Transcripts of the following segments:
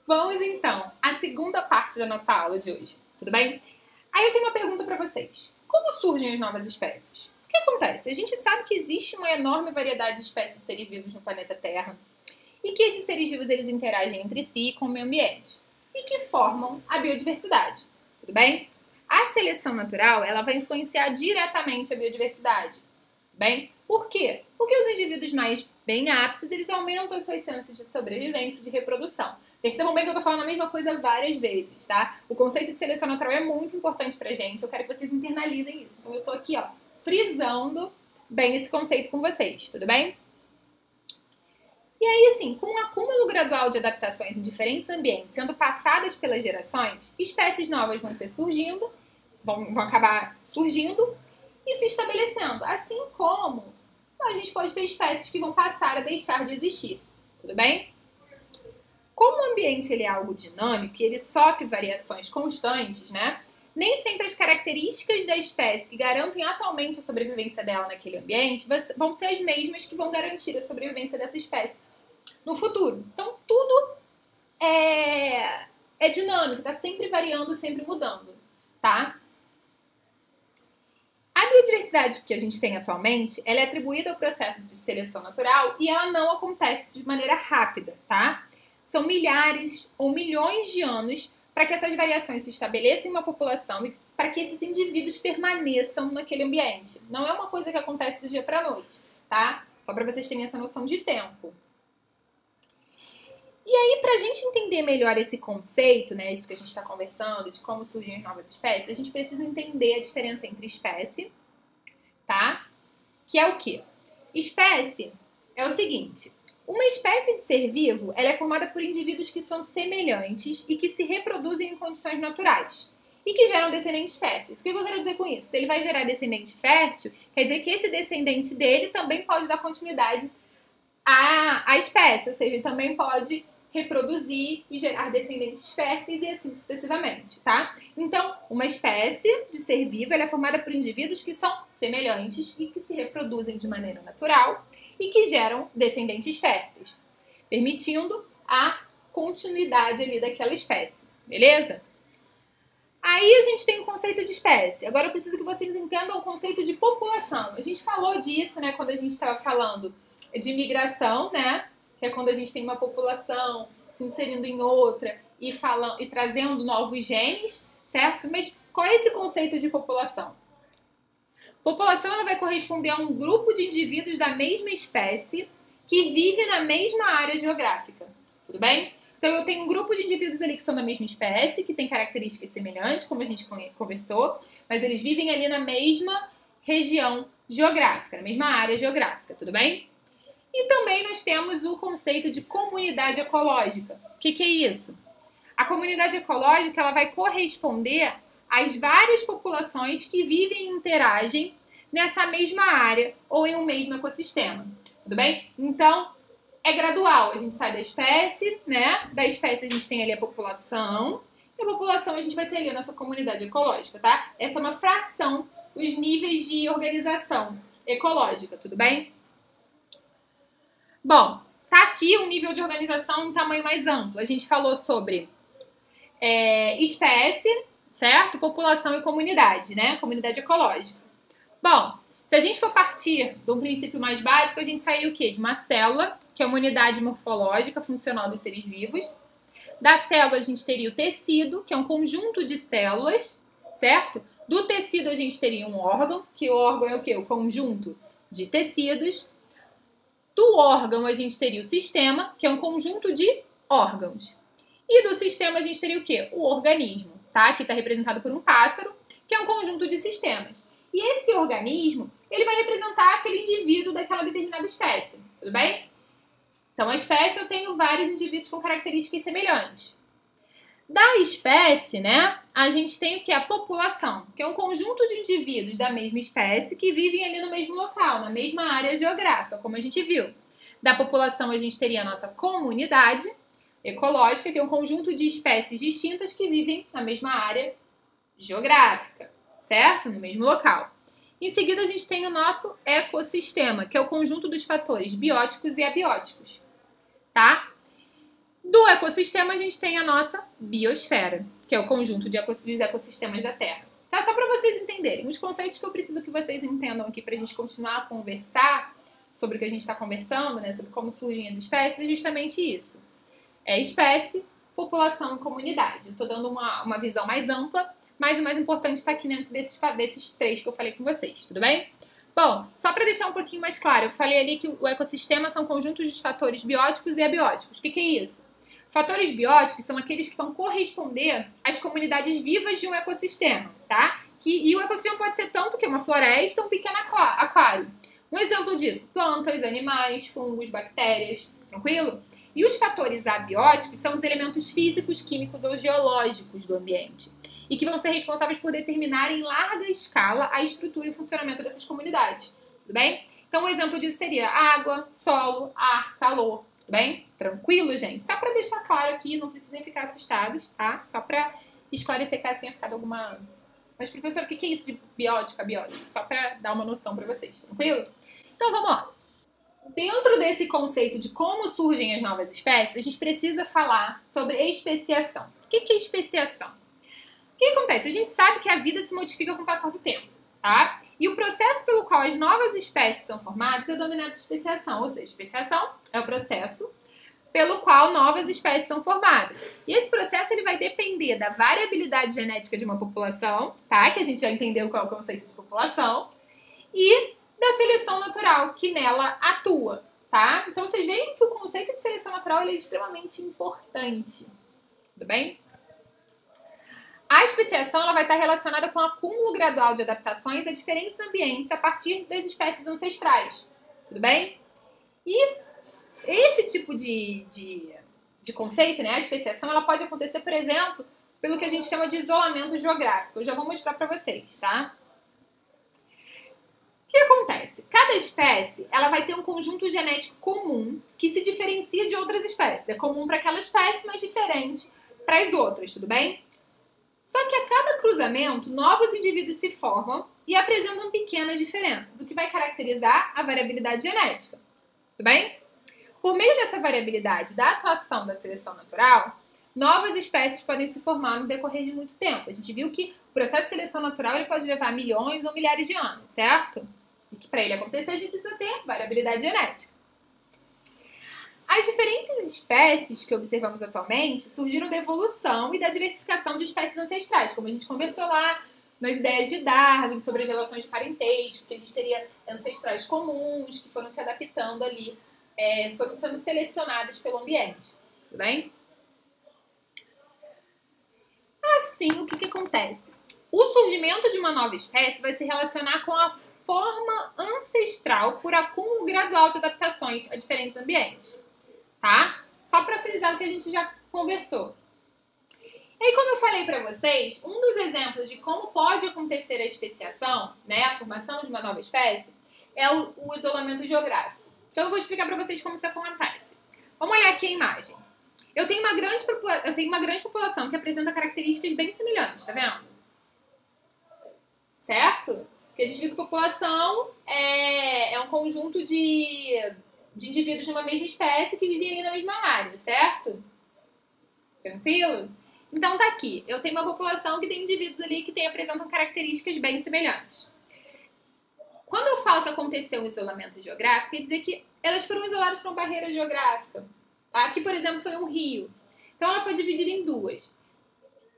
Vamos então à segunda parte da nossa aula de hoje, tudo bem? Aí eu tenho uma pergunta para vocês. Como surgem as novas espécies? O que acontece? A gente sabe que existe uma enorme variedade de espécies de seres vivos no planeta Terra e que esses seres vivos eles interagem entre si e com o meio ambiente e que formam a biodiversidade, tudo bem? A seleção natural ela vai influenciar diretamente a biodiversidade, bem? Por quê? Porque os indivíduos mais bem aptos eles aumentam as suas chances de sobrevivência e de reprodução. Percebam bem que eu tô falando a mesma coisa várias vezes, tá? O conceito de seleção natural é muito importante pra gente. Eu quero que vocês internalizem isso. Então eu tô aqui, ó, frisando bem esse conceito com vocês, tudo bem? E aí, assim, com o acúmulo gradual de adaptações em diferentes ambientes sendo passadas pelas gerações, espécies novas vão surgindo, vão acabar surgindo e se estabelecendo. Assim como a gente pode ter espécies que vão passar a deixar de existir, tudo bem? Como o ambiente ele é algo dinâmico e ele sofre variações constantes, né? Nem sempre as características da espécie que garantem atualmente a sobrevivência dela naquele ambiente vão ser as mesmas que vão garantir a sobrevivência dessa espécie no futuro. Então, tudo é dinâmico, tá sempre variando, sempre mudando, tá? A biodiversidade que a gente tem atualmente, ela é atribuída ao processo de seleção natural e ela não acontece de maneira rápida, tá? São milhares ou milhões de anos para que essas variações se estabeleçam em uma população e para que esses indivíduos permaneçam naquele ambiente. Não é uma coisa que acontece do dia para a noite, tá? Só para vocês terem essa noção de tempo. E aí, para a gente entender melhor esse conceito, né, isso que a gente está conversando, de como surgem as novas espécies, a gente precisa entender a diferença entre espécie, tá? Que é o quê? Espécie é o seguinte: uma espécie de ser vivo, ela é formada por indivíduos que são semelhantes e que se reproduzem em condições naturais e que geram descendentes férteis. O que eu quero dizer com isso? Se ele vai gerar descendente fértil, quer dizer que esse descendente dele também pode dar continuidade à espécie, ou seja, ele também pode reproduzir e gerar descendentes férteis e assim sucessivamente, tá? Então, uma espécie de ser vivo, ela é formada por indivíduos que são semelhantes e que se reproduzem de maneira natural e que geram descendentes férteis, permitindo a continuidade ali daquela espécie, beleza? Aí a gente tem o conceito de espécie. Agora eu preciso que vocês entendam o conceito de população. A gente falou disso, né, quando a gente estava falando de migração, né, que é quando a gente tem uma população se inserindo em outra e trazendo novos genes, certo? Mas qual é esse conceito de população? População ela vai corresponder a um grupo de indivíduos da mesma espécie que vive na mesma área geográfica, tudo bem? Então eu tenho um grupo de indivíduos ali que são da mesma espécie, que tem características semelhantes, como a gente conversou, mas eles vivem ali na mesma região geográfica, na mesma área geográfica, tudo bem? E também nós temos o conceito de comunidade ecológica. O que é isso? A comunidade ecológica ela vai corresponder às várias populações que vivem e interagem nessa mesma área ou em um mesmo ecossistema. Tudo bem? Então, é gradual. A gente sai da espécie, né? Da espécie a gente tem ali a população. E a população a gente vai ter ali a nossa comunidade ecológica, tá? Essa é uma fração dos níveis de organização ecológica, tudo bem? Bom, tá aqui um nível de organização em tamanho mais amplo. A gente falou sobre espécie, certo? População e comunidade, né? Comunidade ecológica. Bom, se a gente for partir de um princípio mais básico, a gente saiu o quê? De uma célula, que é uma unidade morfológica funcional dos seres vivos. Da célula a gente teria o tecido, que é um conjunto de células, certo? Do tecido a gente teria um órgão, que o órgão é o quê? O conjunto de tecidos. Do órgão, a gente teria o sistema, que é um conjunto de órgãos. E do sistema, a gente teria o quê? O organismo, tá? Que está representado por um pássaro, que é um conjunto de sistemas. E esse organismo, ele vai representar aquele indivíduo daquela determinada espécie, tudo bem? Então, a espécie, eu tenho vários indivíduos com características semelhantes. Da espécie, né, a gente tem o que? A população, que é um conjunto de indivíduos da mesma espécie que vivem ali no mesmo local, na mesma área geográfica, como a gente viu. Da população, a gente teria a nossa comunidade ecológica, que é um conjunto de espécies distintas que vivem na mesma área geográfica, certo? No mesmo local. Em seguida, a gente tem o nosso ecossistema, que é o conjunto dos fatores bióticos e abióticos, tá? ecossistema, a gente tem a nossa biosfera, que é o conjunto de dos ecossistemas da Terra. Tá? Só para vocês entenderem. Os conceitos que eu preciso que vocês entendam aqui para a gente continuar a conversar sobre o que a gente está conversando, né? Sobre como surgem as espécies, é justamente isso. É espécie, população e comunidade. Estou dando uma visão mais ampla, mas o mais importante está aqui dentro desses três que eu falei com vocês, tudo bem? Bom, só para deixar um pouquinho mais claro, eu falei ali que o ecossistema são conjuntos de fatores bióticos e abióticos. O que é isso? Fatores bióticos são aqueles que vão corresponder às comunidades vivas de um ecossistema, tá? E o ecossistema pode ser tanto que uma floresta ou um pequeno aquário. Um exemplo disso, plantas, animais, fungos, bactérias, tranquilo? E os fatores abióticos são os elementos físicos, químicos ou geológicos do ambiente e que vão ser responsáveis por determinar em larga escala a estrutura e funcionamento dessas comunidades, tudo bem? Então, um exemplo disso seria água, solo, ar, calor, tudo bem? Tranquilo, gente? Só para deixar claro aqui, não precisem ficar assustados, tá? Só para esclarecer caso tenha ficado alguma... Mas, professor, o que é isso de biótico, abiótico? Só para dar uma noção para vocês, tranquilo? Então, vamos lá. Dentro desse conceito de como surgem as novas espécies, a gente precisa falar sobre especiação. O que é especiação? O que acontece? A gente sabe que a vida se modifica com o passar do tempo, tá? E o processo pelo qual as novas espécies são formadas é denominado de especiação. Ou seja, especiação é o processo pelo qual novas espécies são formadas. E esse processo ele vai depender da variabilidade genética de uma população, tá? Que a gente já entendeu qual é o conceito de população. E da seleção natural que nela atua, tá? Então, vocês veem que o conceito de seleção natural ele é extremamente importante, tudo bem? A especiação ela vai estar relacionada com o acúmulo gradual de adaptações a diferentes ambientes a partir das espécies ancestrais, tudo bem? E esse tipo de conceito, né, a especiação, ela pode acontecer, por exemplo, pelo que a gente chama de isolamento geográfico. Eu já vou mostrar para vocês, tá? O que acontece? Cada espécie ela vai ter um conjunto genético comum que se diferencia de outras espécies. É comum para aquela espécie, mas diferente para as outras, tudo bem? Só que a cada cruzamento, novos indivíduos se formam e apresentam pequenas diferenças, o que vai caracterizar a variabilidade genética. Tudo bem? Por meio dessa variabilidade da atuação da seleção natural, novas espécies podem se formar no decorrer de muito tempo. A gente viu que o processo de seleção natural ele pode levar milhões ou milhares de anos, certo? E que para ele acontecer, a gente precisa ter variabilidade genética. As diferentes espécies que observamos atualmente surgiram da evolução e da diversificação de espécies ancestrais, como a gente conversou lá nas ideias de Darwin sobre as relações de parentesco, que a gente teria ancestrais comuns que foram se adaptando ali, foram sendo selecionados pelo ambiente, tudo bem? Assim, o que acontece? O surgimento de uma nova espécie vai se relacionar com a forma ancestral por acúmulo gradual de adaptações a diferentes ambientes. Tá? Só para frisar o que a gente já conversou. E aí, como eu falei para vocês, um dos exemplos de como pode acontecer a especiação, né, a formação de uma nova espécie, é o isolamento geográfico. Então, eu vou explicar para vocês como isso acontece. Vamos olhar aqui a imagem. Eu tenho uma grande população que apresenta características bem semelhantes, tá vendo? Certo? Porque a gente viu que população é um conjunto de indivíduos de uma mesma espécie que vivem ali na mesma área, certo? Tranquilo? Então tá aqui, eu tenho uma população que tem indivíduos ali que apresentam características bem semelhantes. Quando eu falo que aconteceu um isolamento geográfico, quer dizer que elas foram isoladas por uma barreira geográfica. Tá? Aqui, por exemplo, foi um rio. Então ela foi dividida em duas.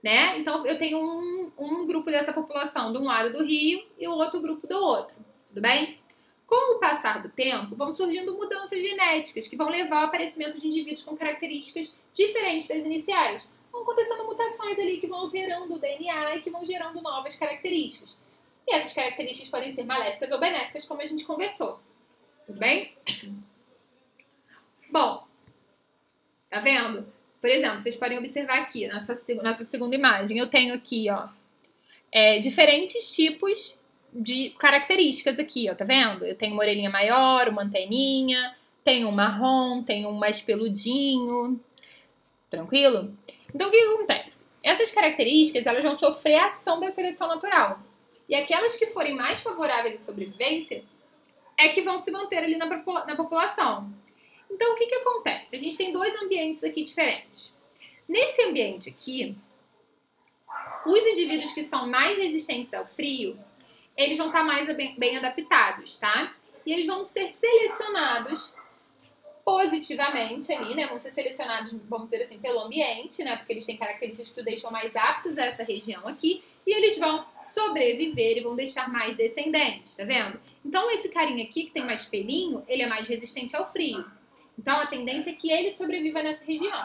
Né? Então eu tenho um grupo dessa população de um lado do rio e o outro grupo do outro. Tudo bem? Com o passar do tempo, vão surgindo mudanças genéticas que vão levar ao aparecimento de indivíduos com características diferentes das iniciais. Vão acontecendo mutações ali que vão alterando o DNA e que vão gerando novas características. E essas características podem ser maléficas ou benéficas, como a gente conversou. Tudo bem? Bom, tá vendo? Por exemplo, vocês podem observar aqui, nessa segunda imagem, eu tenho aqui, ó, diferentes tipos de características aqui, ó, tá vendo? Eu tenho uma orelhinha maior, uma anteninha, tenho um marrom, tenho um mais peludinho, tranquilo? Então, o que acontece? Essas características, elas vão sofrer a ação da seleção natural. E aquelas que forem mais favoráveis à sobrevivência é que vão se manter ali na população. Então, o que acontece? A gente tem dois ambientes aqui diferentes. Nesse ambiente aqui, os indivíduos que são mais resistentes ao frio, eles vão estar mais bem adaptados, tá? E eles vão ser selecionados positivamente ali, né? Vão ser selecionados, vamos dizer assim, pelo ambiente, né? Porque eles têm características que o deixam mais aptos a essa região aqui. E eles vão sobreviver e vão deixar mais descendentes, tá vendo? Então, esse carinha aqui, que tem mais pelinho, ele é mais resistente ao frio. Então, a tendência é que ele sobreviva nessa região,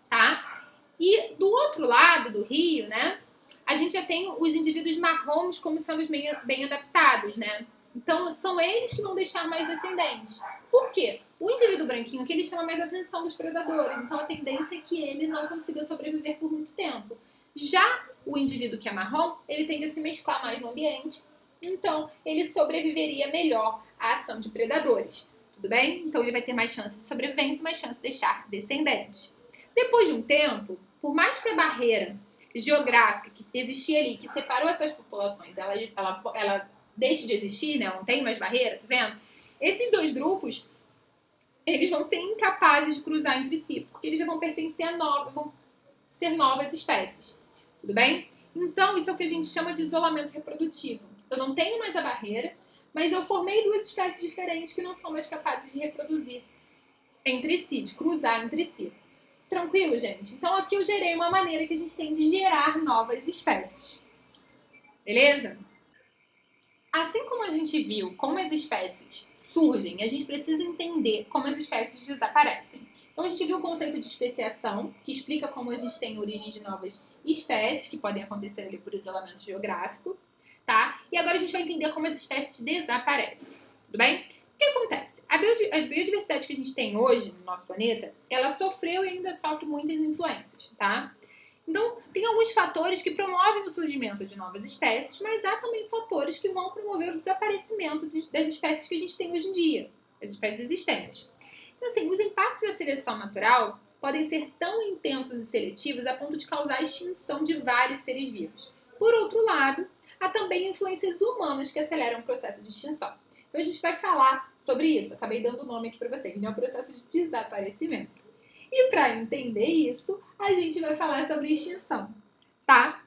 tá? E do outro lado do rio, né? A gente já tem os indivíduos marrons como sendo os bem adaptados, né? Então, são eles que vão deixar mais descendentes. Por quê? O indivíduo branquinho aqui, ele chama mais a atenção dos predadores. Então, a tendência é que ele não consiga sobreviver por muito tempo. Já o indivíduo que é marrom, ele tende a se mesclar mais no ambiente. Então, ele sobreviveria melhor à ação de predadores. Tudo bem? Então, ele vai ter mais chance de sobrevivência e mais chance de deixar descendentes. Depois de um tempo, por mais que a barreira geográfica que existia ali, que separou essas populações, ela deixe de existir, né? Não tem mais barreira, tá vendo? Esses dois grupos, eles vão ser incapazes de cruzar entre si, porque eles já vão pertencer a vão ser novas espécies. Tudo bem? Então, isso é o que a gente chama de isolamento reprodutivo. Eu não tenho mais a barreira, mas eu formei duas espécies diferentes que não são mais capazes de reproduzir entre si, de cruzar entre si. Tranquilo, gente? Então, aqui eu gerei uma maneira que a gente tem de gerar novas espécies. Beleza? Assim como a gente viu como as espécies surgem, a gente precisa entender como as espécies desaparecem. Então, a gente viu o conceito de especiação, que explica como a gente tem a origem de novas espécies, que podem acontecer ali por isolamento geográfico, tá? E agora a gente vai entender como as espécies desaparecem, tudo bem? O que acontece? A biodiversidade que a gente tem hoje no nosso planeta, ela sofreu e ainda sofre muitas influências, tá? Então, tem alguns fatores que promovem o surgimento de novas espécies, mas há também fatores que vão promover o desaparecimento das espécies que a gente tem hoje em dia, as espécies existentes. Então, assim, os impactos da seleção natural podem ser tão intensos e seletivos a ponto de causar a extinção de vários seres vivos. Por outro lado, há também influências humanas que aceleram o processo de extinção. Então, a gente vai falar sobre isso. Acabei dando o nome aqui para vocês, né? O processo de desaparecimento. E para entender isso, a gente vai falar sobre extinção, tá?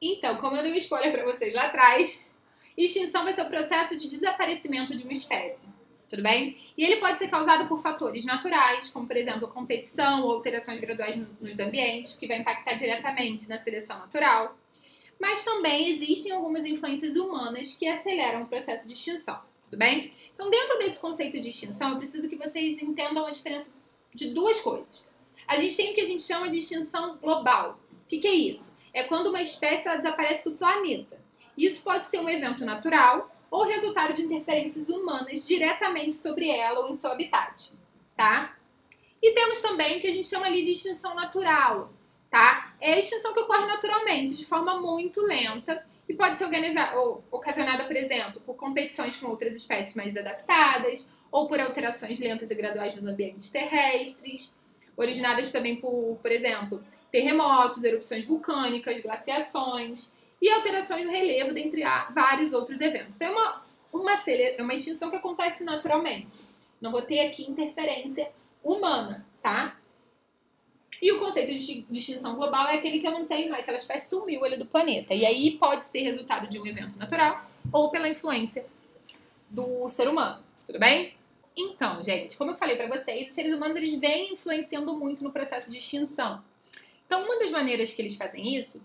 Então, como eu dei um spoiler para vocês lá atrás, extinção vai ser o processo de desaparecimento de uma espécie, tudo bem? E ele pode ser causado por fatores naturais, como, por exemplo, competição ou alterações graduais nos ambientes, que vai impactar diretamente na seleção natural. Mas também existem algumas influências humanas que aceleram o processo de extinção, tudo bem? Então, dentro desse conceito de extinção, eu preciso que vocês entendam a diferença de duas coisas. A gente tem o que a gente chama de extinção global. O que é isso? É quando uma espécie ela desaparece do planeta. Isso pode ser um evento natural ou resultado de interferências humanas diretamente sobre ela ou em seu habitat, tá? E temos também o que a gente chama ali de extinção natural, tá? É a extinção que ocorre naturalmente, de forma muito lenta, e pode ser ocasionada, por exemplo, por competições com outras espécies mais adaptadas, ou por alterações lentas e graduais nos ambientes terrestres, originadas também por exemplo, terremotos, erupções vulcânicas, glaciações e alterações no relevo, dentre vários outros eventos. É uma extinção que acontece naturalmente. Não vou ter aqui interferência humana, tá? E o conceito de extinção global é aquele que eu não tenho, aquela espécie sumiu ali do planeta. E aí pode ser resultado de um evento natural ou pela influência do ser humano, tudo bem? Então, gente, como eu falei para vocês, os seres humanos eles vêm influenciando muito no processo de extinção. Então, uma das maneiras que eles fazem isso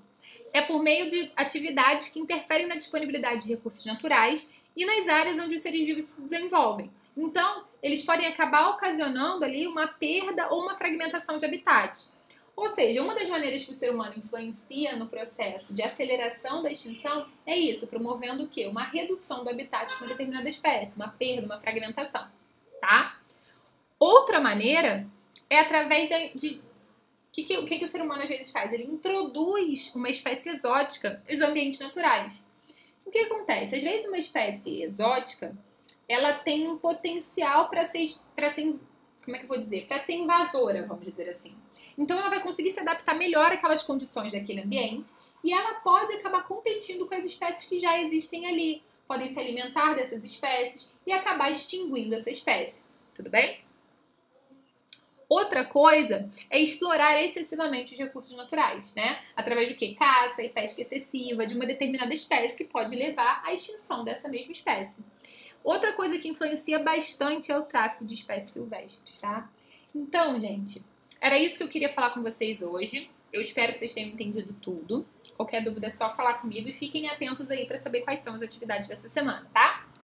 é por meio de atividades que interferem na disponibilidade de recursos naturais e nas áreas onde os seres vivos se desenvolvem. Então, eles podem acabar ocasionando ali uma perda ou uma fragmentação de habitat. Ou seja, uma das maneiras que o ser humano influencia no processo de aceleração da extinção é isso, promovendo o quê? Uma redução do habitat de uma determinada espécie, uma perda, uma fragmentação. Tá? Outra maneira é através de o que o ser humano às vezes faz? Ele introduz uma espécie exótica nos ambientes naturais. O que acontece? Às vezes uma espécie exótica ela tem um potencial para ser, como é que eu vou dizer? Para ser invasora, vamos dizer assim. Então ela vai conseguir se adaptar melhor àquelas condições daquele ambiente e ela pode acabar competindo com as espécies que já existem ali. Podem se alimentar dessas espécies e acabar extinguindo essa espécie. Tudo bem? Outra coisa é explorar excessivamente os recursos naturais, né? Através do quê? Caça e pesca excessiva de uma determinada espécie que pode levar à extinção dessa mesma espécie. Outra coisa que influencia bastante é o tráfico de espécies silvestres, tá? Então, gente, era isso que eu queria falar com vocês hoje. Eu espero que vocês tenham entendido tudo. Qualquer dúvida é só falar comigo e fiquem atentos aí para saber quais são as atividades dessa semana, tá?